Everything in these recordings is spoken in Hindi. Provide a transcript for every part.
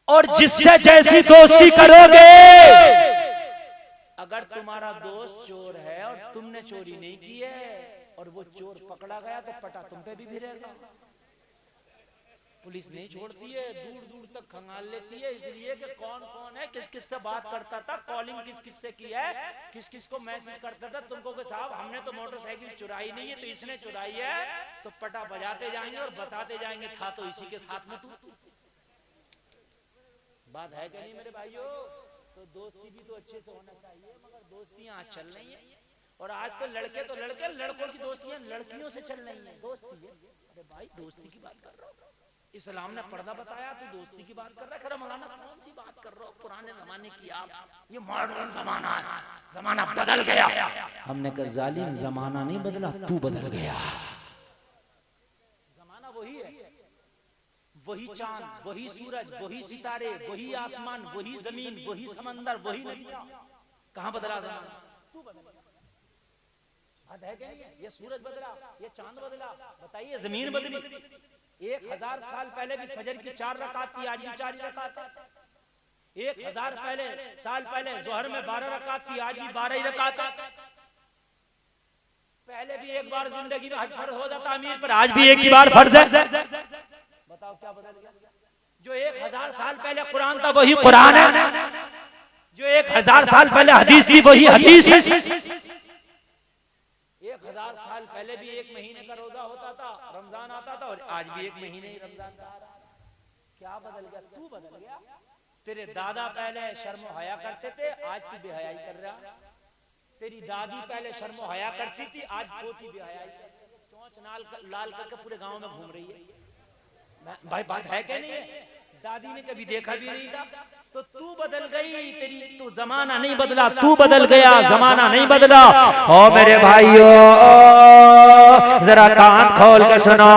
और जिससे जैसी दोस्ती करोगे, अगर तुम्हारा दोस्त चोर है और तुमने चोरी नहीं की है और वो चोर पकड़ा गया तो पटा तुम पे भी भिड़ेगा। पुलिस नहीं छोड़ती है, दूर दूर तक खंगाल लेती है, इसलिए कि कौन कौन है, किस किस से बात करता था, कॉलिंग किस किस से की है, किस किस को मैसेज करता था। तुमको कि साहब हमने तो मोटरसाइकिल चुराई नहीं है, तो इसने चुराई है, तो पटा बजाते जाएंगे और बताते जाएंगे था तो इसी के साथ में तू। बात है क्या नहीं मेरे भाइयों? तो दोस्ती भी तो अच्छे से होना चाहिए, मगर दोस्तियां आज चल रही हैं। और आज तो लड़के लड़कों की दोस्तियां लड़कियों से चल रही हैं। दोस्ती है, अरे भाई दोस्ती की बात कर रहा हूँ, इस्लाम ने पर्दा बताया, तू दोस्ती की बात कर रहा है। खैर मौलाना कौन सी बात कर रहा हो, पुराने जमाने की आप, ये मॉडर्न जमाना है, जमाना बदल गया। हमने कहा जालिम जमाना नहीं बदला, तू बदल गया। जमाना वही है, वही चांद, वही सूरज, वही सितारे, वही आसमान, वही जमीन, वही समंदर, वही नदियां। कहां बदला जमाना? तू बदल गया। बात है क्या नहीं है? ये सूरज बदला, ये चांद बदला, बताइए जमीन बदली। 1000 साल पहले भी फजर की 4 रकात थी, आज भी 4 रकात है। 1000 साल पहले जोहर में 12 रकात थी, आज भी 12 ही रकात है। पहले भी एक बार जिंदगी में हज फर्ज हो जाता अमीर पर, आज भी एक ही बार फर्ज है। बताओ क्या बदल गया? जो 1000 साल पहले कुरान था वही कुरान है, जो 1000 साल पहले हदीस थी वही हदीस है। 1000 साल पहले भी 1 महीने का रोजा होता था, रमजान आता था, और आज भी 1 महीने ही रमजान का आ रहा है। क्या बदल गया? तू बदल गया। तेरे दादा पहले शर्म हया करते थे, आज तू बेहयाई कर रहा। तेरी दादी पहले शर्म हया करती थी, आज पोती बेहयाई कर रही है। चोंच लाल करके पूरे गांव में घूम रही है। भाई बात है क्या नहीं है? दादी ने कभी देखा भी नहीं था। तो तू बदल गई, तेरी तो जमाना नहीं बदला, तू बदल गया, जमाना नहीं बदला। ओ मेरे भाइयों जरा कान खोल के सुनो,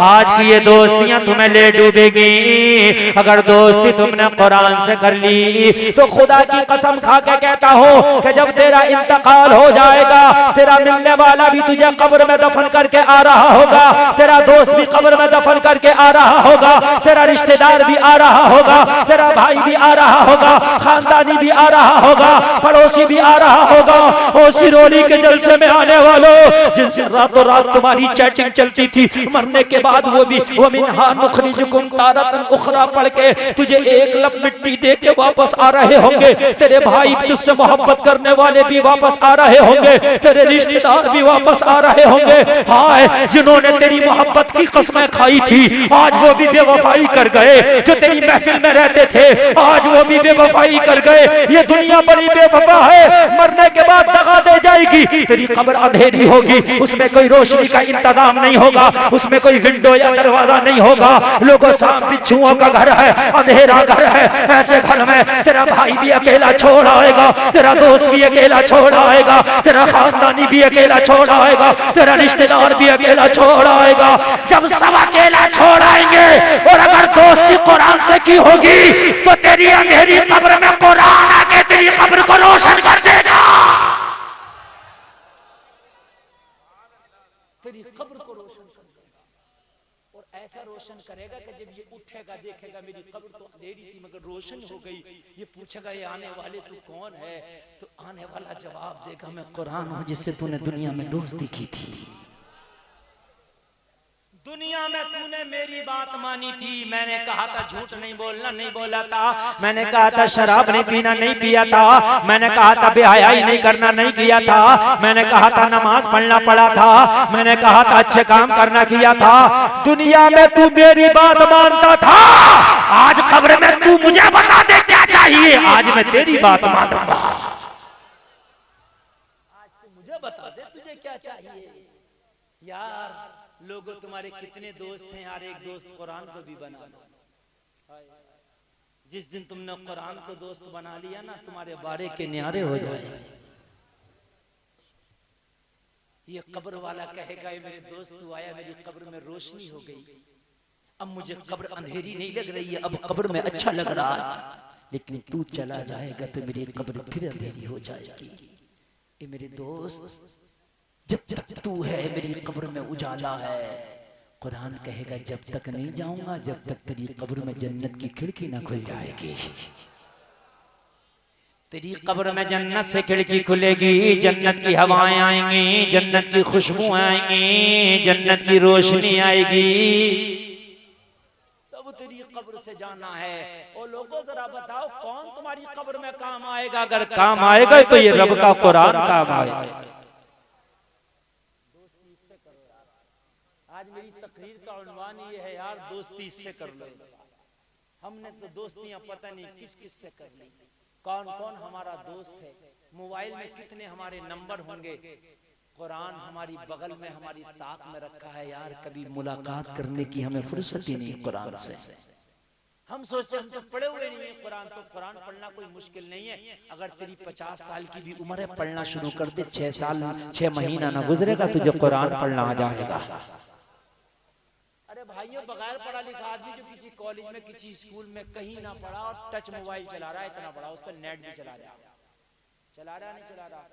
आज की ये दोस्तियां तुम्हें ले डूबेगी। अगर दोस्ती तुमने कुरान से कर ली तो खुदा की कसम खा के कहता हूँ कि जब तेरा इंतकाल हो जाएगा, तेरा मिलने वाला भी तुझे कब्र में दफन करके आ रहा होगा, तेरा दोस्त भी कब्र में दफन करके आ रहा होगा, तेरा रिश्तेदार भी आ रहा होगा, तेरा भाई भी आ रहा होगा, खानदानी भी आ रहा होगा, पड़ोसी भी आ रहा होगा। ओ सिरोली के जलसे में आने वालों, जिनसे रातों रात तुम्हारी चैटिंग चलती थी, मरने के बाद वो भी वो मिन्हा नुखरिजुकुम तारतन उखरा पढ़ के तुझे एक लब मिट्टी दे के वापस आ रहे होंगे। तेरे भाई तुझसे मोहब्बत करने वाले भी वापस आ रहे होंगे, तेरे रिश्तेदार भी वापस आ रहे होंगे। हाय जिन्होंने तेरी मोहब्बत की कसमें खाई थी, आज वो भी बेवफाई कर गए। जो तेरी महफिल में रहते थे, आज वो भी बेवफाई कर गए। ये दुनिया बड़ी बेवफा है, मरने के बाद दगा दे जाएगी। तेरी कब्र अंधेरी होगी, उसमें कोई रोशनी का इंतजाम नहीं होगा, उसमें कोई विंडो या दरवाजा नहीं होगा। लोगों सांप बिच्छुओं का घर है, अंधेरा घर है। ऐसे घर में तेरा भाई भी अकेला छोड़ आएगा, तेरा दोस्त भी अकेला छोड़ आएगा, तेरा खानदानी भी अकेला छोड़ आएगा, तेरा रिश्तेदार भी अकेला छोड़ आएगा। जब सब अकेला छोड़ आएंगे और अगर दोस्ती कुरान से की होगी तो तेरी अंधेरी कब्र में कुरान आके तेरी कब्र को रोशन कर देगा। तेरी कब्र को रोशन कर देगा, और ऐसा रोशन करेगा कि जब ये उठेगा देखेगा मेरी कब्र तो अंधेरी थी मगर रोशन हो गई। ये पूछेगा ये आने वाले तू कौन है, तो आने वाला जवाब देगा मैं कुरान हूं जिससे तूने दुनिया में दोस्ती की थी। दुनिया में तूने मेरी बात मानी थी, मैंने कहा था झूठ नहीं बोलना, नहीं बोला था। मैंने कहा था शराब नहीं पीना, नहीं पिया था। मैंने कहा था बेहयाई नहीं करना, नहीं किया था। मैंने कहा था नमाज पढ़ना पड़ा था। मैंने कहा था अच्छे काम करना किया था। दुनिया में तू मेरी बात मानता था, आज कब्र में तू मुझे बता दे क्या चाहिए, आज मैं तेरी बात मानूंगा। आज तू मुझे बता दे तुझे क्या चाहिए। यार लोगों तुम्हारे कितने दोस्त हैं यार, एक दोस्त कुरान को भी बना लो। जिस दिन तुमने कुरान को दोस्त बना लिया ना, तुम्हारे बारे के न्यारे हो जाए। ये कब्र वाला कहेगा ये मेरे दोस्त तू आया, मेरी कब्र में रोशनी हो गई। अब मुझे कब्र अंधेरी नहीं लग रही है, अब कब्र में अच्छा लग रहा है। लेकिन तू चला जाएगा तो मेरी कब्र फिर अंधेरी हो जाएगी। ये मेरे दोस्त जब तक तू है मेरी कब्र में उजाला है। कुरान कहेगा जब तक नहीं जाऊंगा जब तक तेरी कब्र में जन्नत की खिड़की ना खुल जाएगी। तेरी कब्र में जन्नत से खिड़की खुलेगी, जन्नत की हवाएं आएंगी, जन्नत की खुशबू आएंगी, जन्नत की रोशनी आएगी। तब तेरी कब्र से जाना है। और लोगों जरा बताओ कौन तुम्हारी कब्र में काम आएगा? अगर काम आएगा तो ये रब का कुरान काम आएगा। दोस्ती इससे करो यार। आज मेरी तकरीर का उन्वान ये है यार, दोस्ती इससे कर लो। हमने तो दोस्तियां पता नहीं किस किस से कर ली। कौन कौन हमारा दोस्त है? मोबाइल में कितने हमारे नंबर होंगे? कुरान हमारी बगल में, हमारी ताक में रखा है यार। कभी मुलाकात करने की हमें फुर्सत ही नहीं कुरान से। हम सोचते हम तो पढ़े हुए नहीं है कुरान। तो कुरान पढ़ना कोई मुश्किल नहीं है। अगर तेरी 50 साल की भी उम्र है, पढ़ना शुरू कर दे, 6 साल 6 महीना ना गुजरेगा तुझे कुरान पढ़ना आ जाएगा। अरे भाइयों, बगैर पढ़ा लिखा आदमी जो किसी कॉलेज में, किसी स्कूल में कहीं ना पढ़ा और टच मोबाइल चला रहा है, इतना बड़ा, उस पर नेट भी चला रहा नहीं चला रहा।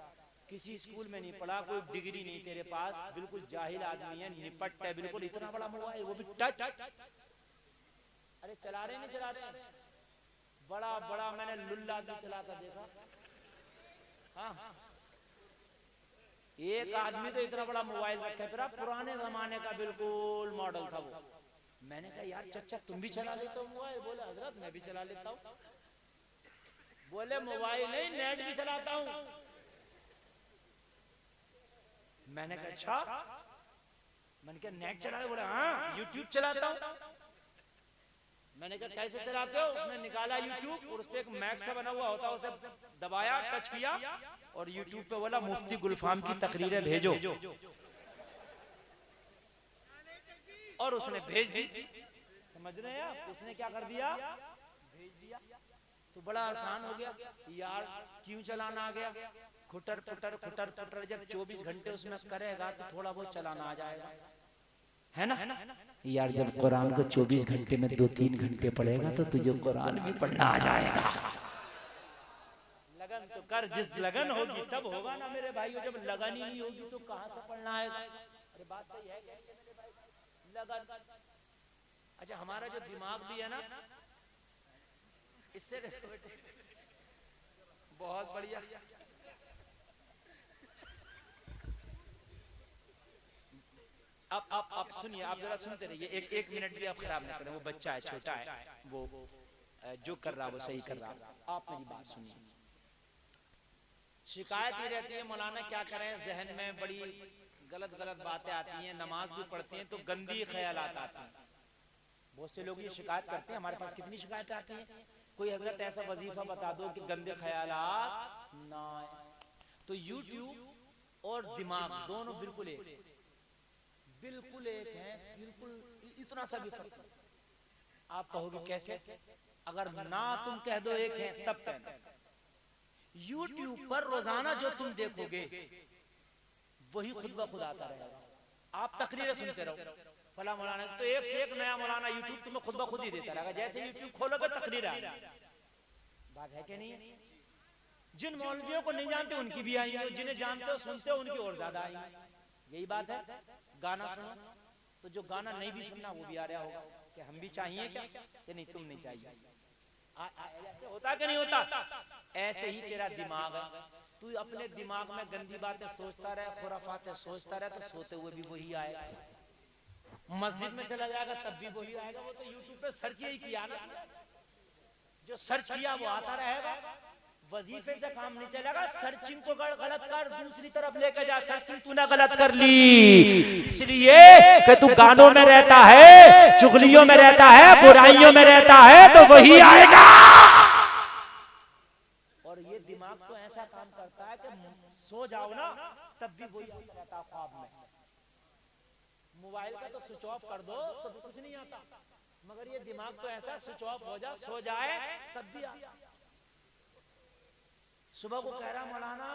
किसी स्कूल में नहीं पढ़ा, कोई डिग्री नहीं तेरे पास, बिल्कुल जाहिल आदमी है, निपट है बिल्कुल, इतना बड़ा मोबाइल, वो भी टच। अरे चला रहे नहीं चला रहे? बड़ा बड़ा मैंने लुल्ला भी चला कर देखा। हाँ, एक आदमी तो इतना बड़ा मोबाइल रखे फिर, पुराने जमाने का बिल्कुल मॉडल था वो। मैंने कहा यार चचा तुम भी चला लेते हो मोबाइल? बोले हजरत मैं भी चला लेता हूँ। बोले मोबाइल नहीं, नेट भी चलाता हूँ। मैंने कहा अच्छा? मैंने कहा नेट चला? बोले हाँ यूट्यूब चलाता हूँ। मैंने कहा कैसे चलाते हो? उसने निकाला यूट्यूब और उस पे एक मैक सा बना हुआ होता, उसे दबाया, टच किया और यूट्यूब पे बोला मुफ्ती गुलफाम की तकरीरें भेजो, और उसने भेज दी। समझ रहे हैं आप? उसने क्या कर दिया? भेज दिया। तो बड़ा आसान हो गया यार। क्यों चलाना आ गया? खुटर खुटर खुटर खुटर जब 24 घंटे उसमें करेगा तो थोड़ा बहुत चलाना आ जाएगा, है ना? यार जब कुरान को 24 घंटे में 2-3 घंटे पढ़ेगा तो तुझे कुरान भी पढ़ना आ जाएगा। लगन तो कर, जिस लगन होगी तब होगा ना मेरे भाइयों। जब लगन ही नहीं होगी तो कहां से पढ़ना आएगा? अरे बात सही है मेरे भाई, लगन। अच्छा, हमारा जो दिमाग भी है ना, इससे बहुत बढ़िया। आप सुनिए, आप जरा सुनते रहिए, एक मिनट भी आप खराब ना करें। वो बच्चा है, छोटा है, वो जो कर रहा वो सही कर रहा। आप मेरी बात सुनिए। शिकायत ही रहती है मौलाना क्या करें, जहन में बड़ी गलत गलत बातें आती हैं, नमाज भी पढ़ते हैं तो गंदी ख्यालात आते हैं। बहुत से लोग ये शिकायत करते हैं, हमारे पास कितनी शिकायत आती है। कोई हजरत ऐसा वजीफा बता दो कि गंदे ख्यालात ना आए। तो यूट्यूब और दिमाग दोनों बिल्कुल एक है, बिल्कुल इतना सा भी फर्क नहीं। आप कहोगे कैसे? अगर ना तुम कह दो एक है तब कहना। यूट्यूब पर रोजाना जो तुम देखोगे वही खुद ब खुद आता रहेगा। आप तकरीरें सुनते रहो, फला मौलाना, तो एक से एक नया मौलाना यूट्यूब तुम्हें खुद ब खुद ही देता रहेगा। जैसे यूट्यूब खोलोगे तकरीर आएगी। बात है कि नहीं है? जिन मौलवियों को नहीं जानते उनकी भी आएंगी, जिन्हें जानते हो सुनते हो उनकी और ज्यादा आएंगी। यही बात है। गाना सुनो तो जो गाना नहीं भी सुनना वो भी आ रहा होगा कि हम भी चाहिए क्या, कि नहीं तुम नहीं चाहिए। ऐसे होता कि नहीं होता? ऐसे ही तेरा दिमाग है। तू अपने दिमाग में गंदी बातें सोचता रहे, खुराफातें सोचता रहे, तो सोते हुए भी वही आएगा। मस्जिद में चला जाएगा तब भी वही आएगा। वो तो यूट्यूब पे सर्च यही किया ना, जो सर्च किया वो आता रहेगा। वजीफे से काम नहीं चलेगा। सर्चिंग को गलत कर, दूसरी तरफ लेकर जा। सर्चिंग तूने गलत कर ली इसलिए कि तू गानों में रहता है, चुगलियों में रहता है, बुराइयों में रहता है, तो वही आएगा। और ये दिमाग तो ऐसा काम करता है कि सो जाओ ना तब भी वही आता रहता ख्वाब में। मोबाइल का तो स्विच ऑफ कर दो तो भी कुछ नहीं आता, मगर ये दिमाग तो ऐसा स्विच ऑफ हो जा, सो जाए तब भी आता। सुबह को कह रहा मौलाना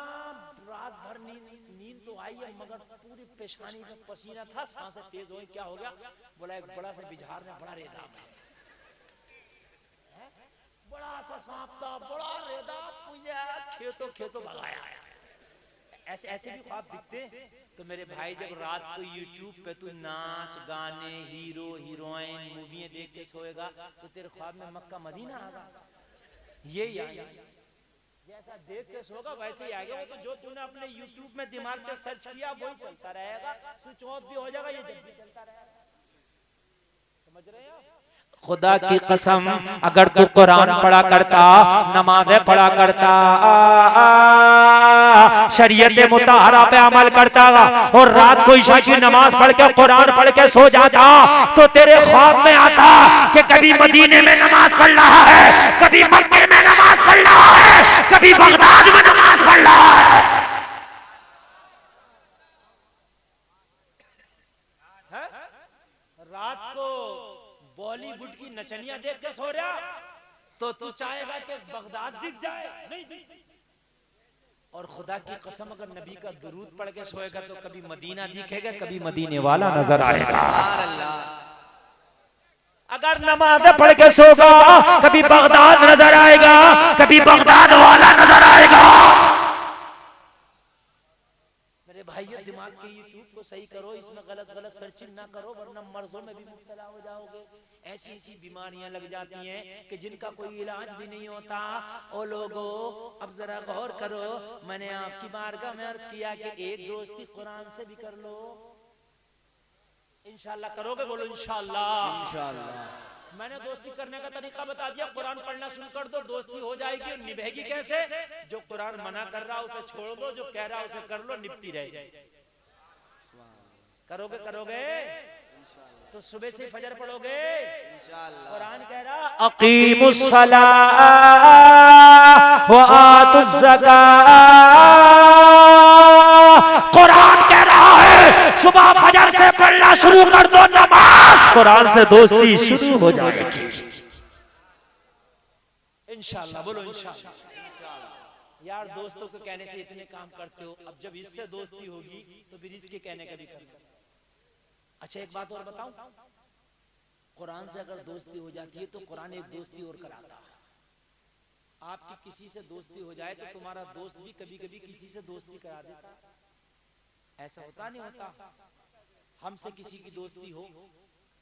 रात भर नींद तो आई है मगर पूरी पेशानी में पसीना था, सांसें तेज हो गई, क्या हो गया? बोला एक बड़ा सा बिजहार में बड़ा रेदा था, बड़ा सा सांप था, बड़ा रेदा, खेतों खेतों भगाया। ऐसे ऐसे भी ख्वाब दिखते हैं। तो मेरे भाई जब रात को YouTube पे तू नाच गाने हीरो हीरोइन मूवियां देख के सोएगा तो तेरे ख्वाब में मक्का मदीना आएगा, ये जैसा देख के सोगा वैसे ही आएगा। वो तो जो तूने अपने YouTube में दिमाग पे सर्च किया वही चलता रहेगा, स्विच ऑफ भी हो जाएगा, ये जब भी चलता रहेगा। समझ रहे हैं आप? खुदा की कसम अगर तू कुरान पढ़ा करता, नमाज़ें पढ़ा करता, शरीयत मुताहरा पे अमल करता और रात को ईशा की नमाज पढ़ के कुरान पढ़ के सो जाता तो तेरे ख्वाब में आता कि कभी मदीने में नमाज पढ़ रहा है, कभी मक्के में नमाज पढ़ रहा है, कभी बगदाद में नमाज पढ़ रहा है। रात को बॉलीवुड की नचनियां देख के सो रहा तो तू चाहेगा कि बगदाद दिख जाए, नहीं। और खुदा की कसम अगर नबी का दुरूद पढ़ के सोएगा तो कभी मदीना दिखेगा, कभी मदीने वाला नजर आएगा। अगर नमाज़ पढ़ के सोगा कभी बगदाद नजर आएगा, कभी बगदाद वाला नजर आएगा। मेरे भाइयों दिमाग के YouTube को सही करो, इसमें गलत सर्चिंग ना करो वरना मर्जों में भी मुब्तला हो जाओगे। ऐसी ऐसी बीमारियां लग जाती हैं कि जिनका कोई इलाज भी नहीं होता। ओ लोगों अब जरा गौर करो, मैंने आपकी बारगाह में अर्ज किया कि एक दोस्ती कुरान से भी कर लो। इंशाल्लाह करोगे? बोलो इंशाल्लाह। मैंने दोस्ती करने का तरीका बता दिया, कुरान पढ़ना शुरू कर दो, दोस्ती हो जाएगी। और निभेगी कैसे? जो कुरान मना कर रहा उसे छोड़ दो, जो कह रहा उसे कर लो, निपटी रहे। करोगे तो सुबह से फजर पढ़ोगे। कुरान कह रहा अकीमुस सलाह व आतुज ज़कात। कुरान कह रहा है सुबह फजर से पढ़ना शुरू कर दो नमाज, कुरान से दोस्ती शुरू हो जाएगी इंशाल्लाह। बोलो इंशाल्लाह। यार दोस्तों को कहने से इतने काम करते हो, अब जब इससे दोस्ती होगी तो फिर इसके कहने का भी करना। अच्छा एक बात और बताऊं, कुरान से अगर दोस्ती हो जाती है तो कुरान एक दोस्ती और कराता। आपकी किसी से दोस्ती हो जाए तो तुम्हारा दोस्त भी कभी कभी किसी से दोस्ती करा देता। ऐसा होता नहीं होता? हमसे किसी की दोस्ती हो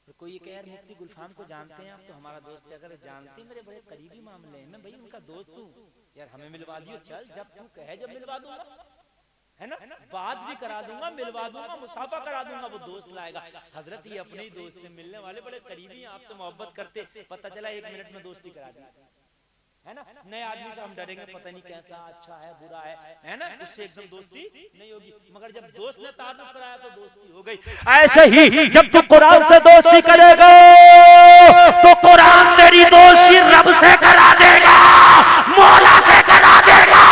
तो कोई ये कहे यार मुफ्ती गुलफाम को जानते हैं आप, तो हमारा दोस्त है। अगर जानते हैं मेरे बड़े करीबी मामले हैं, मैं भाई उनका दोस्त हूँ, यार हमें मिलवा दियो। चल जब तू कहे जब मिलवा दूंगा, है ना, बात भी करा दूंगा, मिलवा दूंगा, मुसाफा करा दूंगा, वो दोस्त लाएगा। हजरत ये अपने ही दोस्त है, मिलने वाले बड़े करीबी हैं, आपसे मोहब्बत करते, पता चला 1 मिनट में दोस्ती करा दी, है ना। नए आदमी से हम डरेंगे, पता नहीं कैसा, अच्छा है बुरा है ना, उससे एकदम दोस्ती नहीं होगी। मगर जब दोस्त ने तारुफ कराया तो दोस्ती हो गई। ऐसे ही जब तू कुरान से दोस्ती करेगा तो कुरान तेरी दोस्ती रब से करा देगा, मौला से करा देगा।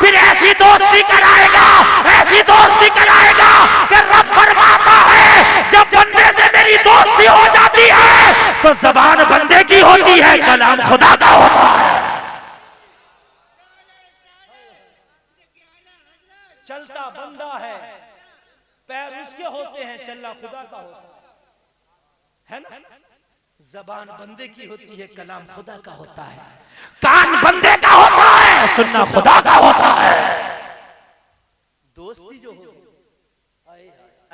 फिर ऐसी दोस्ती कराएगा, ऐसी दोस्ती कराएगा कि रब फरमाता है जब बंदे से मेरी दोस्ती हो जाती है तो ज़बान बंदे की होती है, कलाम खुदा का होता है। चलता बंदा है, पैर उसके होते हैं, चलना खुदा का होता है ना। जबान बंदे की होती है, कलाम खुदा का होता है। कान बंदे का होता है, सुनना खुदा का होता है। दोस्ती जो हो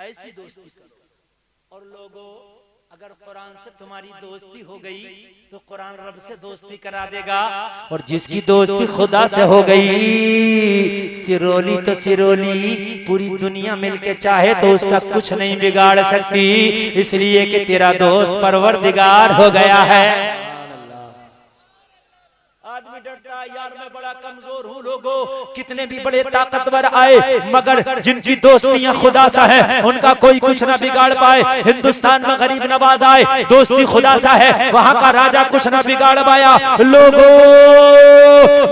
ऐसी दोस्ती करो। और लोगों अगर कुरान से तुम्हारी दोस्ती हो गई तो कुरान रब से दोस्ती करा देगा। और जिसकी दोस्ती खुदा से हो गई, सिरोली तो सिरोली, पूरी दुनिया मिलके चाहे तो उसका कुछ नहीं बिगाड़ सकती, इसलिए कि तेरा दोस्त परवरदिगार हो गया है। आदमी डरता है यार मैं बड़ा कमजोर हूँ। लोगों कितने भी बड़े ताकतवर आए मगर जिनकी दोस्तियां खुदा सा है उनका कोई कुछ ना बिगाड़ पाए। हिंदुस्तान में गरीब नवाज आए, दोस्ती खुदा सा है, वहां का राजा कुछ ना बिगाड़ पाया। लोगों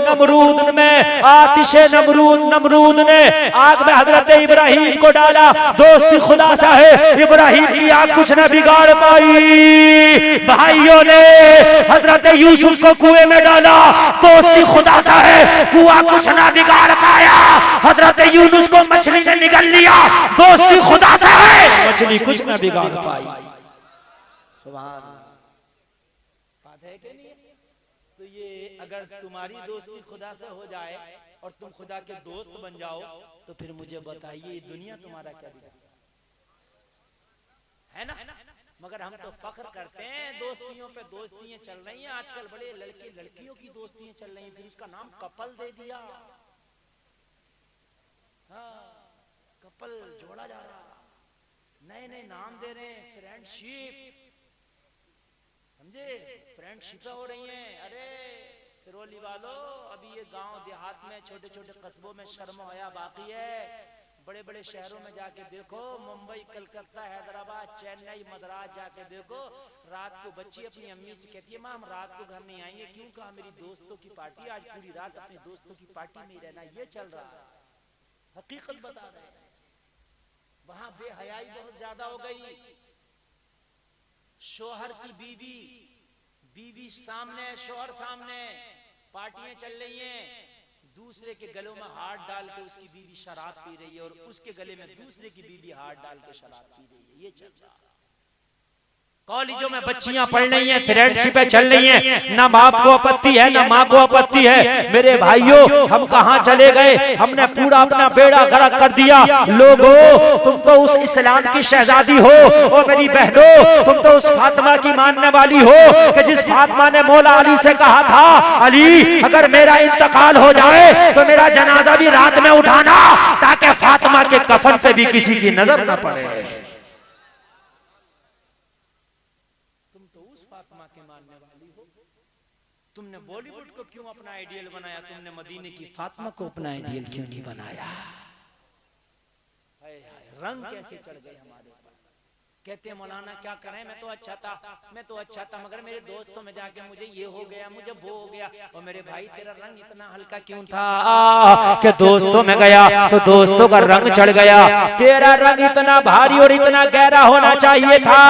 नमरूद में आतिशे नमरूद ने आग में हजरत इब्राहिम को डाला, दोस्ती खुदा सा है, इब्राहिम की आग कुछ ना बिगाड़ पाई। भाइयों ने हजरत यूसुफ को कुएं में डाला, दोस्ती खुदा सा है, कुआं कुछ ना बिगाड़ पाया। हजरत यूनुस को मछली ने निगल लिया, दोस्ती खुदा सा है, मछली कुछ ना बिगाड़ पाई। सुभान बात है कि नहीं? तो ये अगर तुम्हारी दोस्ती खुदा से हो जाए और तुम खुदा के दोस्त बन जाओ, तो फिर मुझे बताइए दुनिया तुम्हारा क्या बिगाड़ेगी? है ना? मगर हम तो फख्र करते हैं दोस्तियों पे, दोस्तियां चल रही हैं आजकल, बड़े लड़के लड़कियों की दोस्तियां चल रही हैं, फिर उसका नाम कपल दे दिया। हाँ, कपल जोड़ा जा रहा, नए नए नाम दे रहे हैं, फ्रेंडशिप, समझे? फ्रेंडशिप हो रही हैं। अरे सिरोली वालों, अभी ये गांव देहात में, छोटे छोटे कस्बों में शर्म हया बाकी है। बड़े बड़े शहरों में जाके देखो, मुंबई, कलकत्ता, हैदराबाद, चेन्नई, मद्रास जाके देखो, रात को बच्ची अपनी अम्मी से कहती है, माँ हम रात को घर नहीं आएंगे। क्यों? कहा मेरी दोस्तों की पार्टी, आज पूरी रात अपने दोस्तों की पार्टी में ही रहना। ये चल रहा है, हकीकत बता रहे हैं। वहां बेहयाई बहुत ज्यादा हो गई। शोहर की बीवी, बीवी सामने, शोहर सामने, पार्टियां चल रही हैं, दूसरे के गलों में हाथ डाल के उसकी बीवी शराब पी रही है, और उसके गले में दूसरे की बीवी हाथ डाल के शराब पी रही है। ये चल रहा है। कॉलेजों में बच्चियां पढ़ रही हैं, फ्रेंडशिपें चल रही हैं, ना बाप को आपत्ति है ना माँ को आपत्ति है। मेरे भाइयों, हम कहाँ चले गए? हमने पूरा अपना बेड़ा गर्क कर दिया। लोगों, तुम तो उस इस्लाम की शहजादी हो, और मेरी बहनों तुम तो उस फातिमा की मानने वाली हो कि जिस फातिमा ने मौला अली से कहा था, अली अगर मेरा इंतकाल हो जाए तो मेरा जनाजा भी रात में उठाना, ताकि फातिमा के कफन पे भी किसी की नजर न पड़े। तुमने बॉलीवुड को क्यों अपना आइडियल बनाया? तुमने मदीने की फातिमा को अपना आइडियल क्यों नहीं बनाया? रंग कैसे चढ़ गए हमारे ऊपर। कहते हैं मौलाना क्या करें, मैं तो अच्छा था, मगर मेरे दोस्तों में जाके मुझे ये हो गया, मुझे वो हो गया। और मेरे भाई तेरा रंग इतना हल्का क्यों था कि दोस्तों में गया तो दोस्तों का रंग चढ़ गया। तेरा रंग इतना भारी और इतना गहरा होना चाहिए था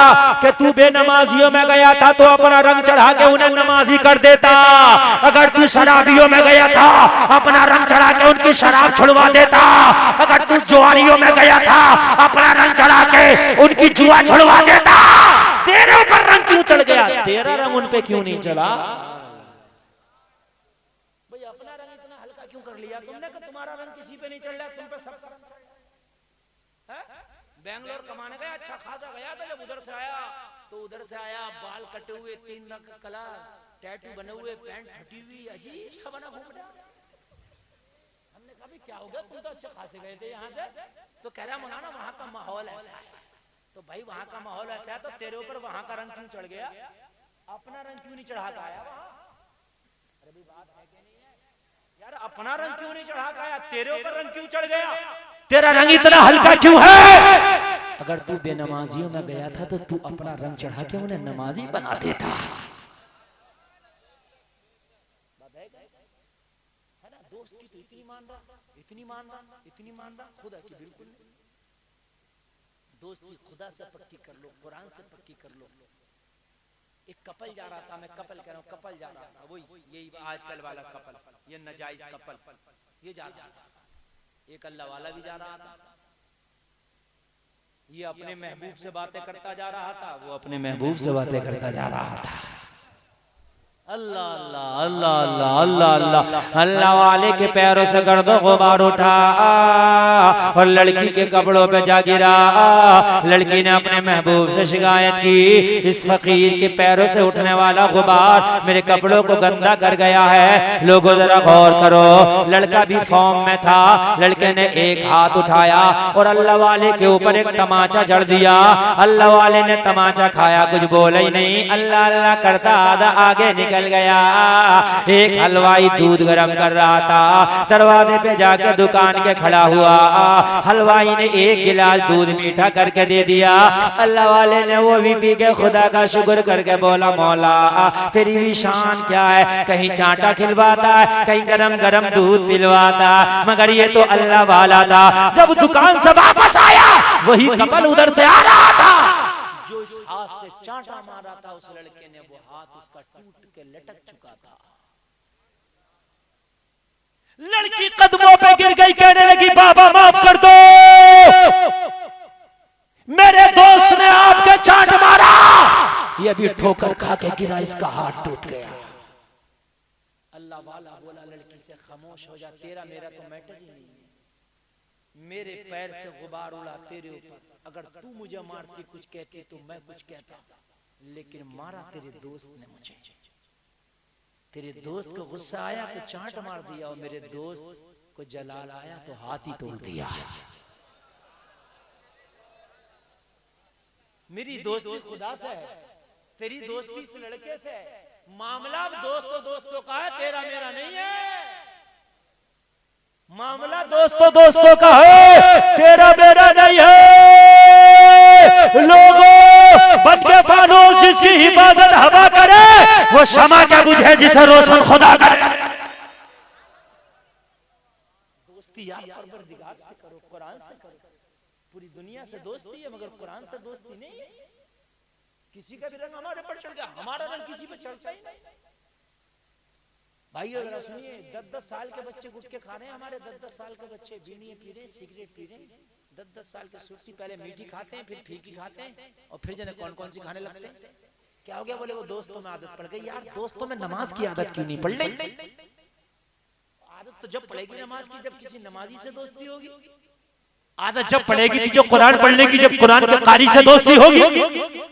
कि तू बेनमाजियों में गया था तो अपना रंग चढ़ा के उन्हें नमाजी कर देता। अगर तू शराबियों में गया था अपना रंग चढ़ा के उनकी शराब छुड़वा देता। अगर तू जुआरियों में गया था अपना रंग चढ़ा के उनकी जुआ छुड़वा देता। तेरे ऊपर रंग क्यों चढ़ गया? तेरा रंग उन पे क्यों नहीं चला? भाई अपना रंग इतना हल्का क्यों कर लिया तुमने कि तुम्हारा रंग किसी पे नहीं चढ़ रहा, तुम पे सब है? बेंगलोर कमाने गया, अच्छा खासा गया था, जब उधर से आया तो बाल कटे हुए, 3 रंग का कलर, टैटू बने हुए, पैंट फटी हुई, अजीब सा बना घूम रहा। हमने कहा क्या हो गया, तुम तो अच्छे खासे गए थे यहाँ से। तो कह रहा मौलाना वहाँ का माहौल ऐसा है। तो भाई वहाँ का माहौल ऐसा है तो तेरे ऊपर वहाँ का रंग क्यों चढ़ गया? अपना रंग क्यों नहीं चढ़ा के आया वहाँ? अरे भी बात है कि नहीं है यार? अपना रंग क्यों नहीं चढ़ा के आया? तेरे ऊपर रंग क्यों चढ़ गया? तेरा रंग इतना हल्का क्यों है? अगर तू बेनमाजियों में गया था तो तू अपना रंग चढ़ा के उन्हें नमाजी बना देता। है ना? दोस्त की तो इतनी मान रहा, खुदा की बिल्कुल नहीं। दोस्ती खुदा से पक्की कर लो, कुरान से पक्की कर लो। एक कपल जा रहा था, मैं कपल कह रहा हूँ, कपल जा रहा था, वही यही आजकल वाला कपल, ये नाजायज कपल, ये जा रहा था। एक अल्लाह वाला भी जा रहा था, ये अपने महबूब से बातें करता जा रहा था, वो अपने महबूब से बातें करता जा रहा था। अल्लाह अल्लाह अल्लाह अल्लाह अल्लाह अल्लाह अल्लाह वाले के पैरों से गर्दो गुबार उठा और लड़की के कपड़ों पे जा गिरा। लड़की ने अपने महबूब से शिकायत की, इस फकीर के पैरों से उठने वाला गुबार मेरे कपड़ों को गंदा कर गया है। लोगों जरा गौर करो। लड़का भी फॉर्म में था। लड़के ने एक हाथ उठाया और अल्लाह वाले के ऊपर एक तमाचा जड़ दिया। अल्लाह वाले ने तमाचा खाया, कुछ बोला ही नहीं। अल्लाह अल्लाह करता आधा आगे निकल गया। एक हलवाई दूध गरम कर रहा था, दरवाजे पे जाके दुकान के खड़ा हुआ। हलवाई ने एक गिलास दूध मीठा करके दे दिया। अल्लाह वाले ने वो भी पी के खुदा का शुक्र करके बोला, मौला तेरी भी शान क्या है, कहीं चाटा खिलवाता है, कहीं गरम गरम दूध पिलवाता। मगर ये तो अल्लाह वाला था। जब दुकान से वापस आया वही कपल उधर से आ रहा था जो इस हाथ से चांटा मारा था उस लड़के ने, वो हाथ उसका टूट के लटक चुका था। लड़की कदमों पे गिर गई, कहने लगी बाबा माफ कर दो, मेरे दोस्त ने आपके चांट मारा। ये भी ठोकर खा के गिरा, इसका हाथ टूट गया। अल्लाह वाला बोला लड़की से खामोश हो जा, तेरा मेरा तो मैटर ही नहीं है। मेरे पैर से गुबार उड़ा तेरे ऊपर, अगर तू मुझे मारती कुछ कहती तो मैं कुछ कहता, लेकिन मारा तेरे दोस्त ने मुझे। तेरे दोस्त को गुस्सा आया तो चांट मार दिया, और मेरे दोस्त को जलाल आया तो हाथ ही तोड़ दिया। मेरी दोस्ती खुदा से है, तेरी दोस्ती इस लड़के से है। मामला दोस्तों का है, तेरा मेरा नहीं है। मामला दोस्तों का है, तेरा मेरा नहीं है। लोगों, बन के फानूस जिसकी हिफाजत हवा करे, वो शमा क्या बुझे जिसे रोशन खुदा करे। दोस्ती आप परवरदिगार से करो, कुरान से करो। पूरी दुनिया से दोस्ती है मगर कुरान से दोस्ती नहीं है। किसी का भी रंग हमारे पर चढ़ गया, हमारा रंग किसी पर चढ़ता ही नहीं। भाई जरा सुनिए, 10-10 साल के बच्चे गुटखे खा रहे हैं, हमारे 10-10 साल के बच्चे बीड़ी पी रहे हैं, सिगरेट पी रहे हैं। 10-10 साल के सुट्टी, पहले मीठी खाते हैं, फिर फीकी खाते हैं, और फिर जाने कौन सी खाने लगते हैं। क्या हो गया? बोले वो दोस्तों में आदत पड़ गई। यार दोस्तों में नमाज की आदत क्यों नहीं पड़ रही? आदत तो जब पड़ेगी नमाज की, जब किसी नमाजी से दोस्ती होगी। आदत जब पड़ेगी जो कुरान पढ़ने की, जब कुरान के कारी से दोस्ती होगी।